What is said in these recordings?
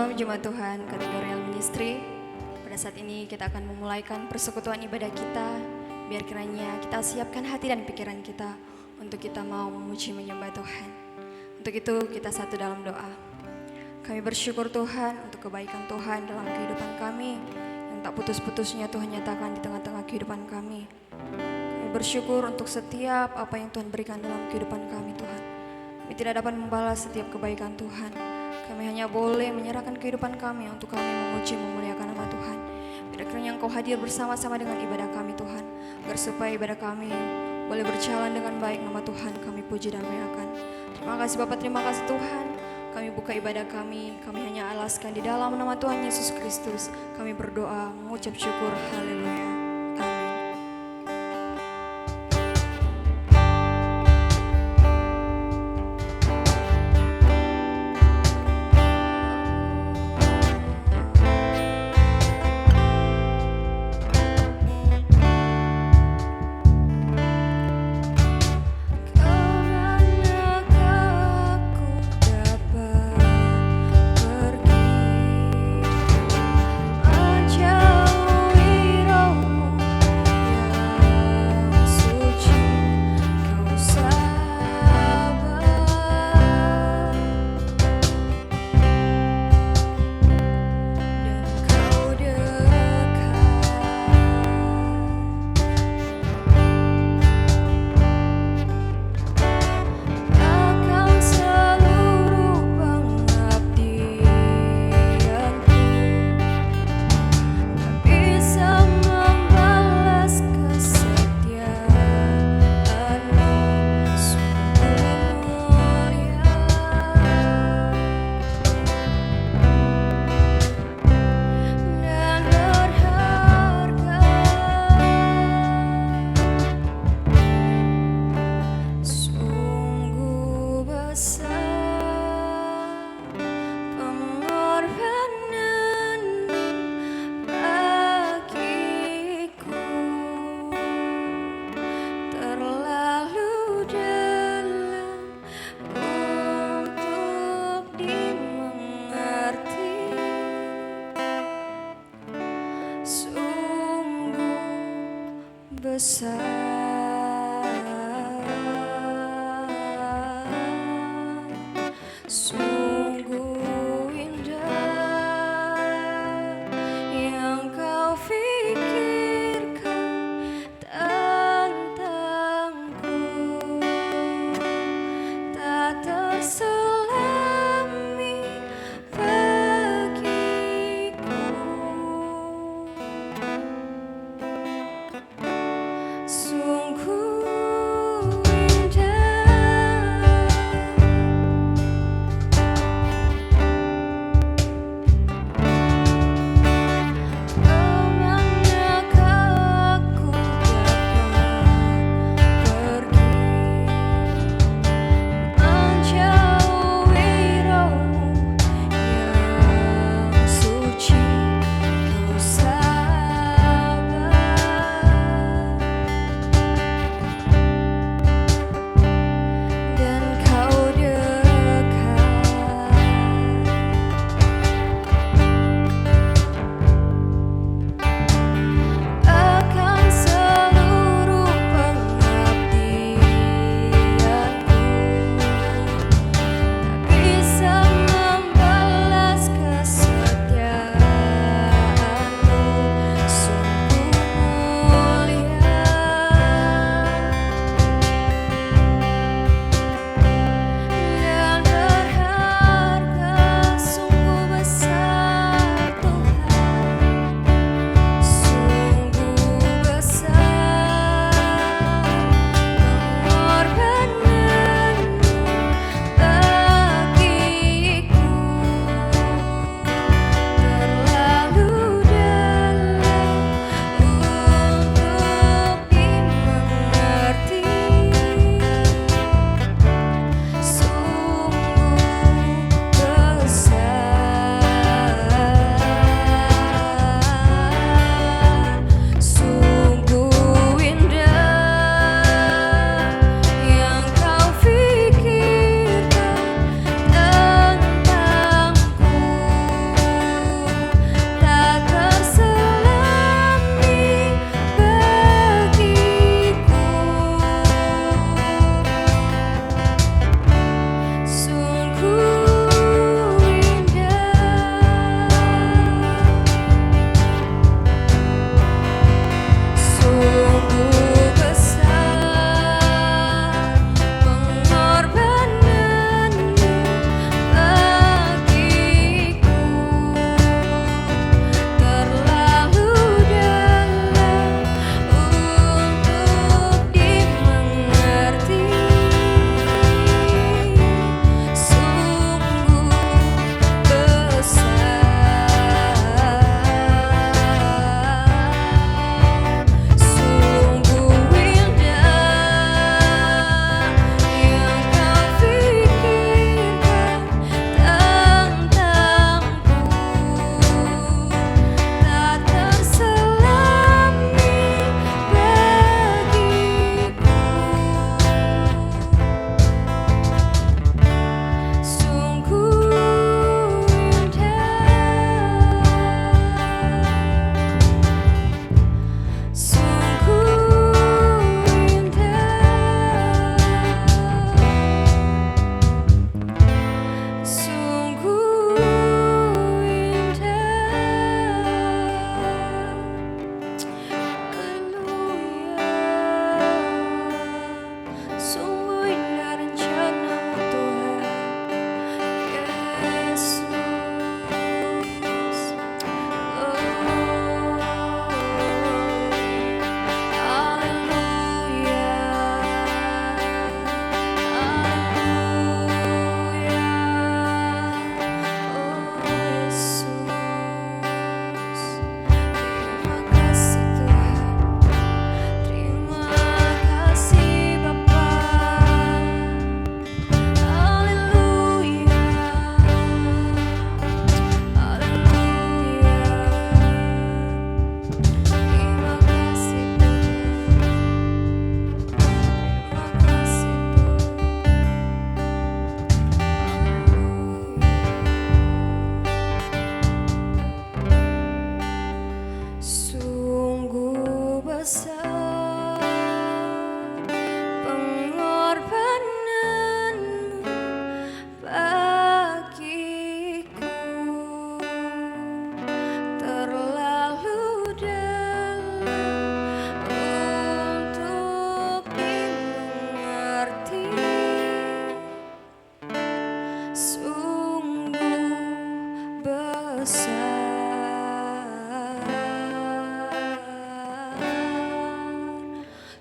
Shalom Jemaat Tuhan kategori Royal Ministry. Pada saat ini kita akan memulaikan persekutuan ibadah kita. Biar kiranya kita siapkan hati dan pikiran kita untuk kita mau memuji menyembah Tuhan. Untuk itu kita satu dalam doa. Kami bersyukur Tuhan untuk kebaikan Tuhan dalam kehidupan kami, yang tak putus-putusnya Tuhan nyatakan di tengah-tengah kehidupan kami. Kami bersyukur untuk setiap apa yang Tuhan berikan dalam kehidupan kami Tuhan. Kami tidak dapat membalas setiap kebaikan Tuhan. Kami hanya boleh menyerahkan kehidupan kami untuk kami memuji memuliakan nama Tuhan. Biar kiranya Engkau hadir bersama-sama dengan ibadah kami Tuhan, agar supaya ibadah kami boleh berjalan dengan baik. Nama Tuhan kami puji dan muliakan. Terima kasih Bapak, terima kasih Tuhan. Kami buka ibadah kami hanya alaskan di dalam nama Tuhan Yesus Kristus. Kami berdoa mengucap syukur, haleluya. Sungguh indah yang kau fikirkan tentangku, tak terselami bagiku.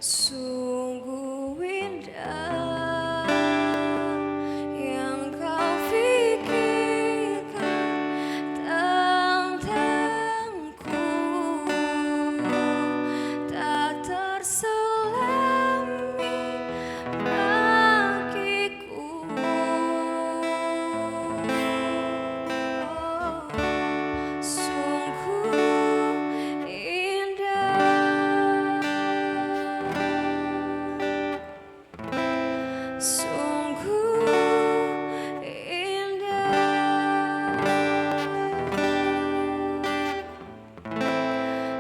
Sungguh indah yang kau pikirkan tentangku, tak terselami bagiku. Sungguh indah, sungguh indah,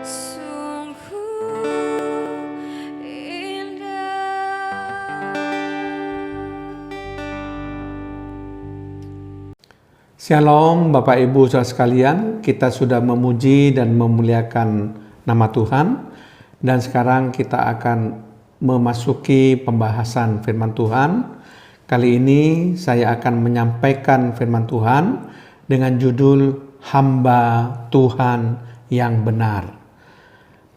sungguh indah. Shalom Bapak Ibu Saudara sekalian, kita sudah memuji dan memuliakan nama Tuhan, dan sekarang kita akan memasuki pembahasan firman Tuhan. Kali ini saya akan menyampaikan firman Tuhan dengan judul Hamba Tuhan yang Benar.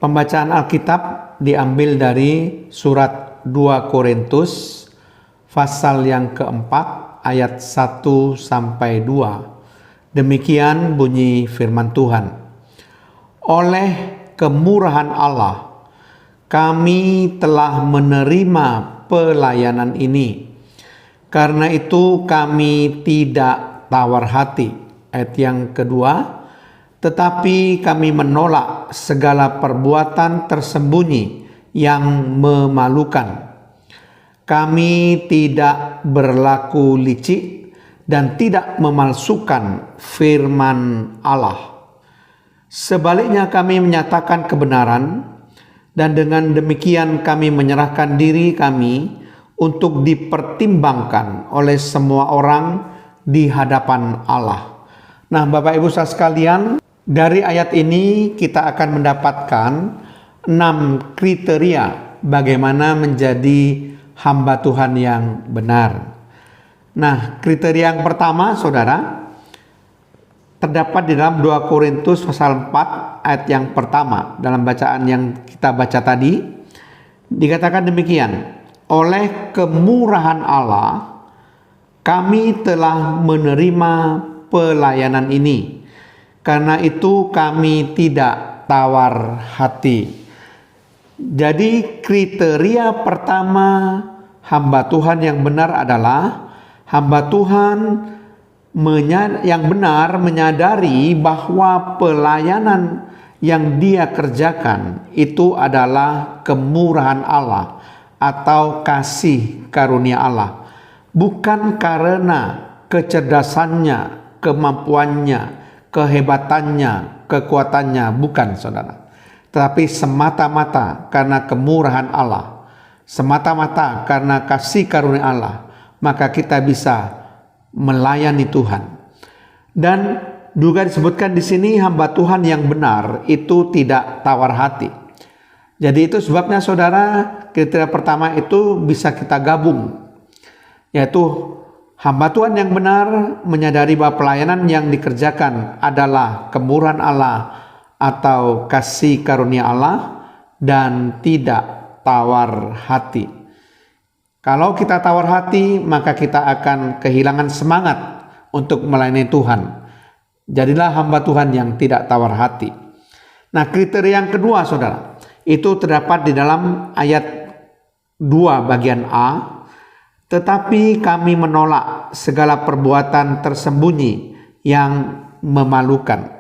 Pembacaan Alkitab diambil dari surat 2 Korintus pasal yang keempat ayat 1 sampai 2. Demikian bunyi firman Tuhan. Oleh kemurahan Allah kami telah menerima pelayanan ini. Karena itu kami tidak tawar hati. Ayat yang kedua, tetapi kami menolak segala perbuatan tersembunyi yang memalukan. Kami tidak berlaku licik dan tidak memalsukan firman Allah. Sebaliknya kami menyatakan kebenaran, dan dengan demikian kami menyerahkan diri kami untuk dipertimbangkan oleh semua orang di hadapan Allah. Nah, Bapak Ibu saudara sekalian, dari ayat ini kita akan mendapatkan 6 kriteria bagaimana menjadi hamba Tuhan yang benar. Nah, kriteria yang pertama, saudara, terdapat di dalam 2 Korintus pasal 4 ayat yang pertama. Dalam bacaan yang kita baca tadi, dikatakan demikian. Oleh kemurahan Allah, kami telah menerima pelayanan ini. Karena itu kami tidak tawar hati. Jadi kriteria pertama hamba Tuhan yang benar adalah hamba Tuhan yang benar menyadari bahwa pelayanan yang dia kerjakan itu adalah kemurahan Allah atau kasih karunia Allah, bukan karena kecerdasannya, kemampuannya, kehebatannya, kekuatannya, bukan saudara, tetapi semata-mata karena kemurahan Allah, semata-mata karena kasih karunia Allah, maka kita bisa melayani Tuhan. Dan juga disebutkan di sini hamba Tuhan yang benar itu tidak tawar hati. Jadi itu sebabnya saudara, kriteria pertama itu bisa kita gabung, yaitu hamba Tuhan yang benar menyadari bahwa pelayanan yang dikerjakan adalah kemurahan Allah atau kasih karunia Allah dan tidak tawar hati. Kalau kita tawar hati, maka kita akan kehilangan semangat untuk melayani Tuhan. Jadilah hamba Tuhan yang tidak tawar hati. Nah, kriteria yang kedua, saudara, itu terdapat di dalam ayat 2 bagian A. Tetapi kami menolak segala perbuatan tersembunyi yang memalukan.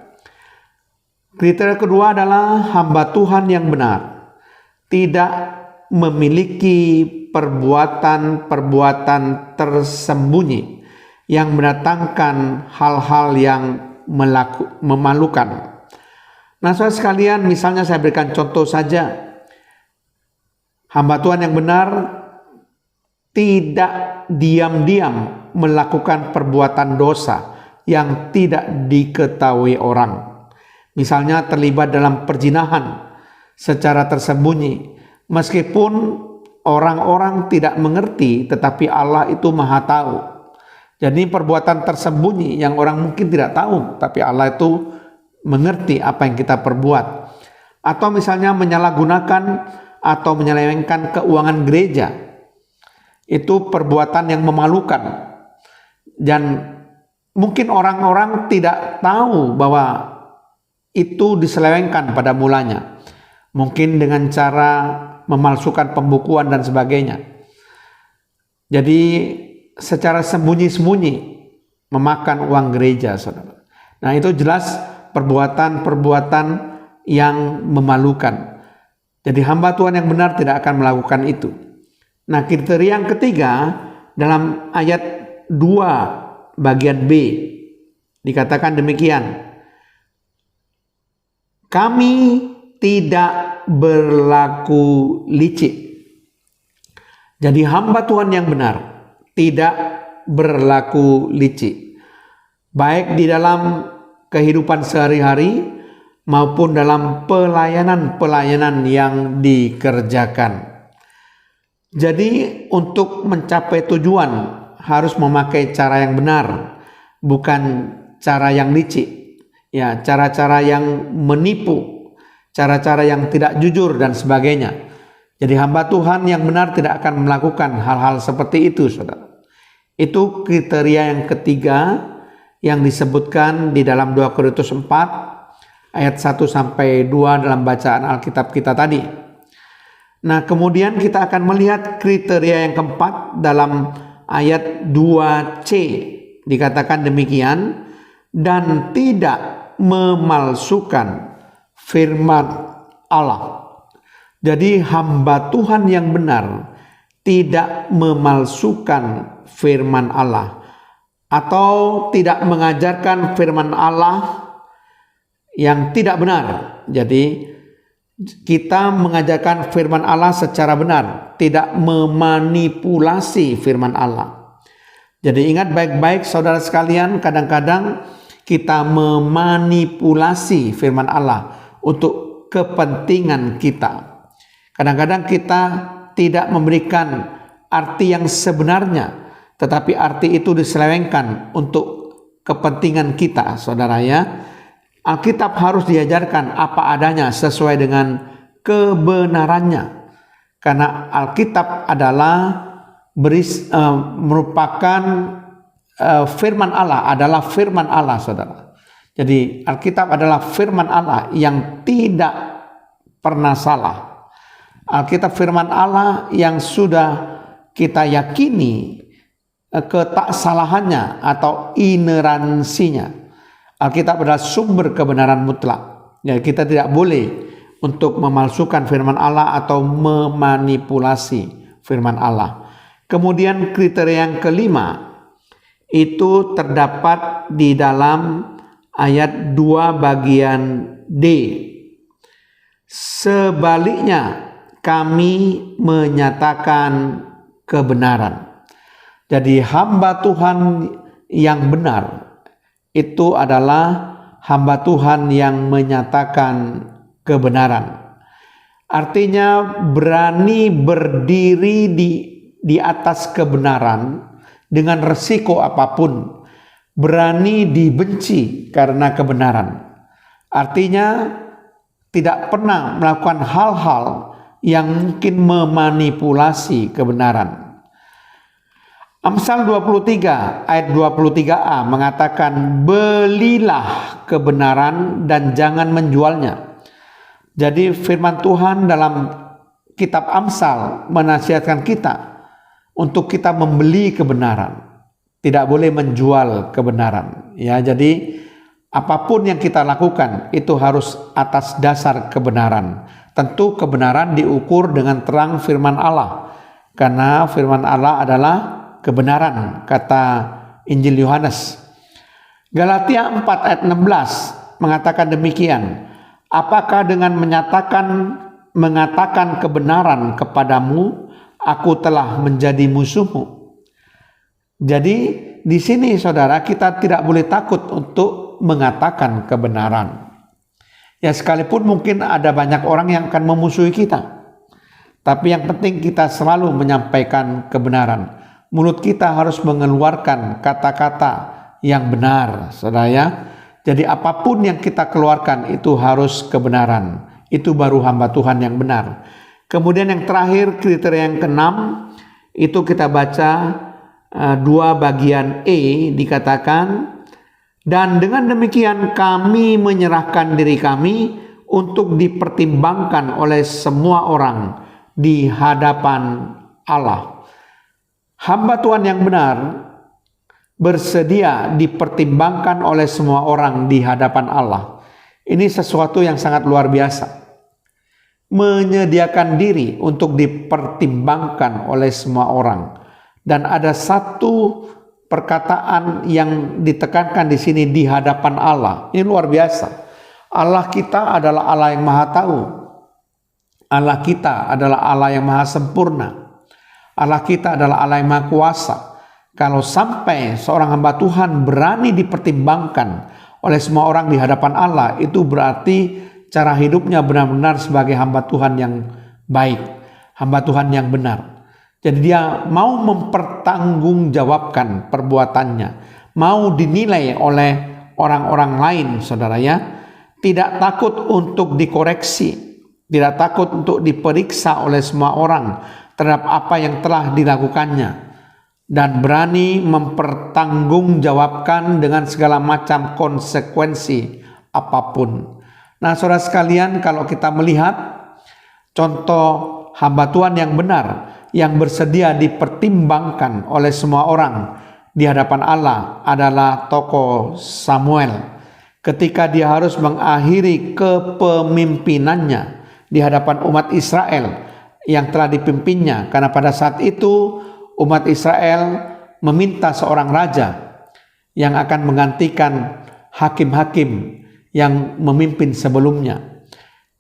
Kriteria kedua adalah hamba Tuhan yang benar tidak memiliki perbuatan-perbuatan tersembunyi yang mendatangkan hal-hal yang memalukan. Nah, saudara sekalian, misalnya saya berikan contoh saja. Hamba Tuhan yang benar tidak diam-diam melakukan perbuatan dosa yang tidak diketahui orang. Misalnya terlibat dalam perzinahan secara tersembunyi, meskipun orang-orang tidak mengerti, tetapi Allah itu Maha tahu. Jadi perbuatan tersembunyi yang orang mungkin tidak tahu, tapi Allah itu mengerti apa yang kita perbuat. Atau misalnya menyalahgunakan atau menyelewengkan keuangan gereja. Itu perbuatan yang memalukan. Dan mungkin orang-orang tidak tahu bahwa itu diselewengkan pada mulanya. Mungkin dengan cara memalsukan pembukuan dan sebagainya. Jadi secara sembunyi-sembunyi memakan uang gereja, saudara. Nah, itu jelas perbuatan-perbuatan yang memalukan. Jadi hamba Tuhan yang benar tidak akan melakukan itu. Nah, kriteria yang ketiga dalam ayat 2 bagian B dikatakan demikian. Kami tidak berlaku licik. Jadi hamba Tuhan yang benar tidak berlaku licik. Baik di dalam kehidupan sehari-hari maupun dalam pelayanan-pelayanan yang dikerjakan. Jadi untuk mencapai tujuan harus memakai cara yang benar, bukan cara yang licik. Ya, cara-cara yang menipu, cara-cara yang tidak jujur dan sebagainya. Jadi hamba Tuhan yang benar tidak akan melakukan hal-hal seperti itu, saudara. Itu kriteria yang ketiga yang disebutkan di dalam 2 Korintus 4 ayat 1 sampai 2 dalam bacaan Alkitab kita tadi. Nah, kemudian kita akan melihat kriteria yang keempat dalam ayat 2C. Dikatakan demikian, dan tidak memalsukan firman Allah. Jadi hamba Tuhan yang benar tidak memalsukan firman Allah atau tidak mengajarkan firman Allah yang tidak benar. Jadi kita mengajarkan firman Allah secara benar, tidak memanipulasi firman Allah. Jadi ingat baik-baik saudara sekalian, kadang-kadang kita memanipulasi firman Allah untuk kepentingan kita. Kadang-kadang kita tidak memberikan arti yang sebenarnya, tetapi arti itu diselewengkan untuk kepentingan kita, saudara ya. Alkitab harus diajarkan apa adanya sesuai dengan kebenarannya. Karena Alkitab adalah merupakan firman Allah, adalah firman Allah, saudara. Jadi Alkitab adalah firman Allah yang tidak pernah salah. Alkitab firman Allah yang sudah kita yakini ketaksalahannya atau ineransinya. Alkitab adalah sumber kebenaran mutlak. Ya, kita tidak boleh untuk memalsukan firman Allah atau memanipulasi firman Allah. Kemudian kriteria yang kelima itu terdapat di dalam ayat 2 bagian D. Sebaliknya kami menyatakan kebenaran. Jadi hamba Tuhan yang benar itu adalah hamba Tuhan yang menyatakan kebenaran. Artinya berani berdiri di atas kebenaran dengan resiko apapun. Berani dibenci karena kebenaran. Artinya tidak pernah melakukan hal-hal yang mungkin memanipulasi kebenaran. Amsal 23 ayat 23a mengatakan, belilah kebenaran dan jangan menjualnya. Jadi firman Tuhan dalam kitab Amsal menasihatkan kita untuk kita membeli kebenaran. Tidak boleh menjual kebenaran. Ya, jadi apapun yang kita lakukan itu harus atas dasar kebenaran. Tentu kebenaran diukur dengan terang firman Allah. Karena firman Allah adalah kebenaran, kata Injil Yohanes. Galatia 4 ayat 16 mengatakan demikian. Apakah dengan mengatakan kebenaran kepadamu, aku telah menjadi musuhmu? Jadi di sini saudara, kita tidak boleh takut untuk mengatakan kebenaran. Ya, sekalipun mungkin ada banyak orang yang akan memusuhi kita, tapi yang penting kita selalu menyampaikan kebenaran. Mulut kita harus mengeluarkan kata-kata yang benar, saudara ya. Jadi apapun yang kita keluarkan itu harus kebenaran. Itu baru hamba Tuhan yang benar. Kemudian yang terakhir, kriteria yang keenam, itu kita baca 2 bagian E, dikatakan, dan dengan demikian kami menyerahkan diri kami untuk dipertimbangkan oleh semua orang di hadapan Allah. Hamba Tuhan yang benar bersedia dipertimbangkan oleh semua orang di hadapan Allah. Ini sesuatu yang sangat luar biasa. Menyediakan diri untuk dipertimbangkan oleh semua orang. Dan ada satu perkataan yang ditekankan di sini, di hadapan Allah. Ini luar biasa. Allah kita adalah Allah yang maha tahu. Allah kita adalah Allah yang maha sempurna. Allah kita adalah Allah yang maha kuasa. Kalau sampai seorang hamba Tuhan berani dipertimbangkan oleh semua orang di hadapan Allah, itu berarti cara hidupnya benar-benar sebagai hamba Tuhan yang baik, hamba Tuhan yang benar. Jadi dia mau mempertanggungjawabkan perbuatannya, mau dinilai oleh orang-orang lain, saudara ya. Tidak takut untuk dikoreksi, tidak takut untuk diperiksa oleh semua orang terhadap apa yang telah dilakukannya, dan berani mempertanggungjawabkan dengan segala macam konsekuensi apapun. Nah, saudara sekalian, kalau kita melihat contoh hamba Tuhan yang benar, yang bersedia dipertimbangkan oleh semua orang di hadapan Allah adalah tokoh Samuel. Ketika dia harus mengakhiri kepemimpinannya di hadapan umat Israel yang telah dipimpinnya, karena pada saat itu umat Israel meminta seorang raja yang akan menggantikan hakim-hakim yang memimpin sebelumnya.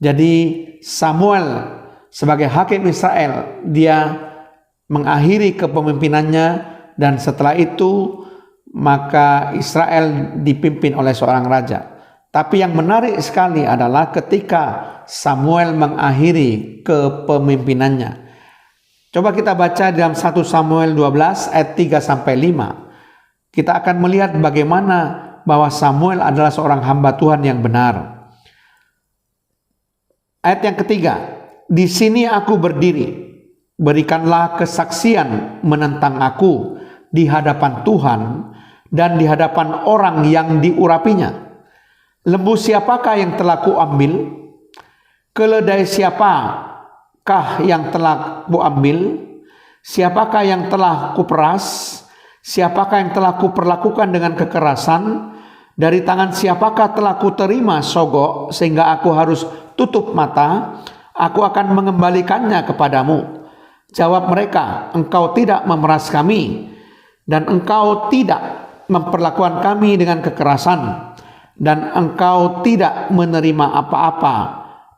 Jadi Samuel sebagai hakim Israel, dia mengakhiri kepemimpinannya, dan setelah itu maka Israel dipimpin oleh seorang raja. Tapi yang menarik sekali adalah ketika Samuel mengakhiri kepemimpinannya. Coba kita baca dalam 1 Samuel 12 ayat 3-5. Kita akan melihat bagaimana bahwa Samuel adalah seorang hamba Tuhan yang benar. Ayat yang ketiga, di sini aku berdiri, berikanlah kesaksian menentang aku di hadapan Tuhan dan di hadapan orang yang diurapinya. Lembu siapakah yang telah kuambil? Keledai siapakah yang telah kuambil? Siapakah yang telah kuperas? Siapakah yang telah kuperlakukan dengan kekerasan? Dari tangan siapakah telah kuterima sogok sehingga aku harus tutup mata? Aku akan mengembalikannya kepadamu. Jawab mereka, engkau tidak memeras kami, dan engkau tidak memperlakukan kami dengan kekerasan, dan engkau tidak menerima apa-apa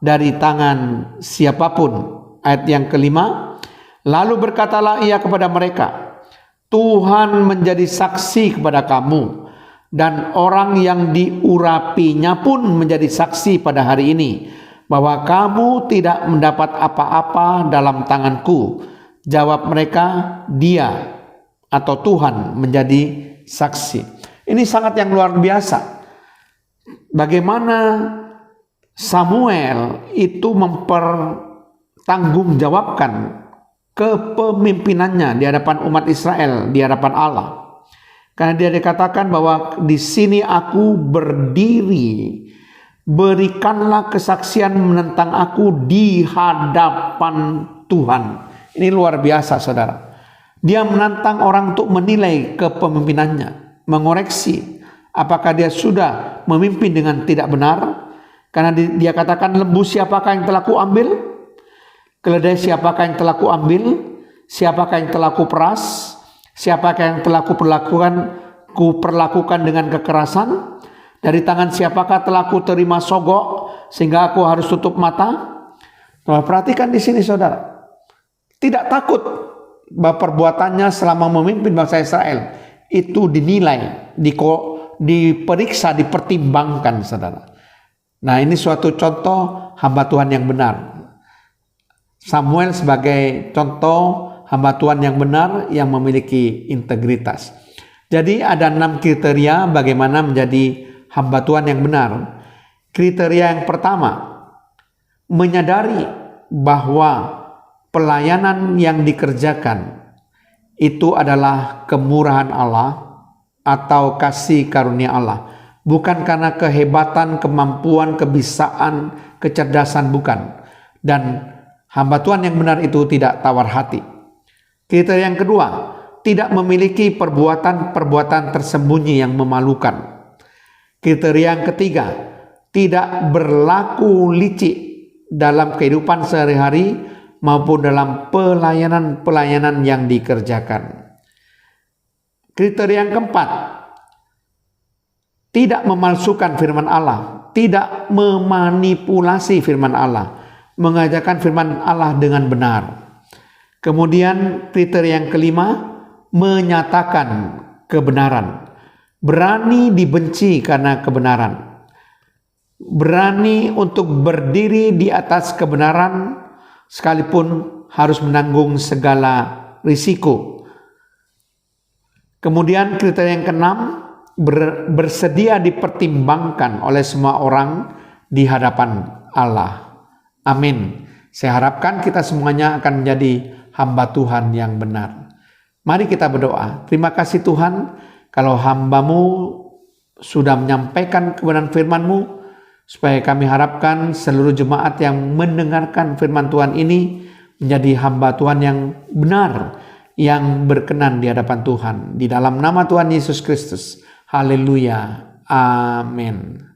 dari tangan siapapun. Ayat yang kelima, lalu berkatalah ia kepada mereka, Tuhan menjadi saksi kepada kamu, dan orang yang diurapinya pun menjadi saksi pada hari ini, bahwa kamu tidak mendapat apa-apa dalam tanganku. Jawab mereka, dia atau Tuhan menjadi saksi. Ini sangat yang luar biasa. Bagaimana Samuel itu mempertanggungjawabkan kepemimpinannya di hadapan umat Israel, di hadapan Allah. Karena dia dikatakan bahwa di sini aku berdiri, berikanlah kesaksian menentang aku di hadapan Tuhan. Ini luar biasa, saudara. Dia menantang orang untuk menilai kepemimpinannya, mengoreksi apakah dia sudah memimpin dengan tidak benar. Karena dia katakan, lembu siapakah yang telah kuambil? Keledai siapakah yang telah kuambil? Siapakah yang telah kuperas? Siapakah yang telah kuperlakukan dengan kekerasan? Dari tangan siapakah telah kuterima sogok sehingga aku harus tutup mata? Nah, perhatikan di sini, saudara. Tidak takut bahwa perbuatannya selama memimpin bangsa Israel itu dinilai, diperiksa, dipertimbangkan, saudara. Nah, ini suatu contoh hamba Tuhan yang benar. Samuel sebagai contoh hamba Tuhan yang benar yang memiliki integritas. Jadi ada 6 kriteria bagaimana menjadi hamba Tuhan yang benar. Kriteria yang pertama, menyadari bahwa pelayanan yang dikerjakan itu adalah kemurahan Allah atau kasih karunia Allah. Bukan karena kehebatan, kemampuan, kebisaan, kecerdasan, bukan. Dan hamba Tuhan yang benar itu tidak tawar hati. Kriteria yang kedua, tidak memiliki perbuatan-perbuatan tersembunyi yang memalukan. Kriteria yang ketiga, tidak berlaku licik dalam kehidupan sehari-hari maupun dalam pelayanan-pelayanan yang dikerjakan. Kriteria yang keempat, tidak memalsukan firman Allah, tidak memanipulasi firman Allah, mengajarkan firman Allah dengan benar. Kemudian kriteria yang kelima, menyatakan kebenaran, berani dibenci karena kebenaran, berani untuk berdiri di atas kebenaran sekalipun harus menanggung segala risiko. Kemudian kriteria yang keenam, bersedia dipertimbangkan oleh semua orang di hadapan Allah. Amin. Saya harapkan kita semuanya akan menjadi hamba Tuhan yang benar. Mari kita berdoa. Terima kasih Tuhan, kalau hamba-Mu sudah menyampaikan kebenaran firman-Mu, supaya kami harapkan seluruh jemaat yang mendengarkan firman Tuhan ini menjadi hamba Tuhan yang benar, yang berkenan di hadapan Tuhan. Di dalam nama Tuhan Yesus Kristus. Haleluya. Amin.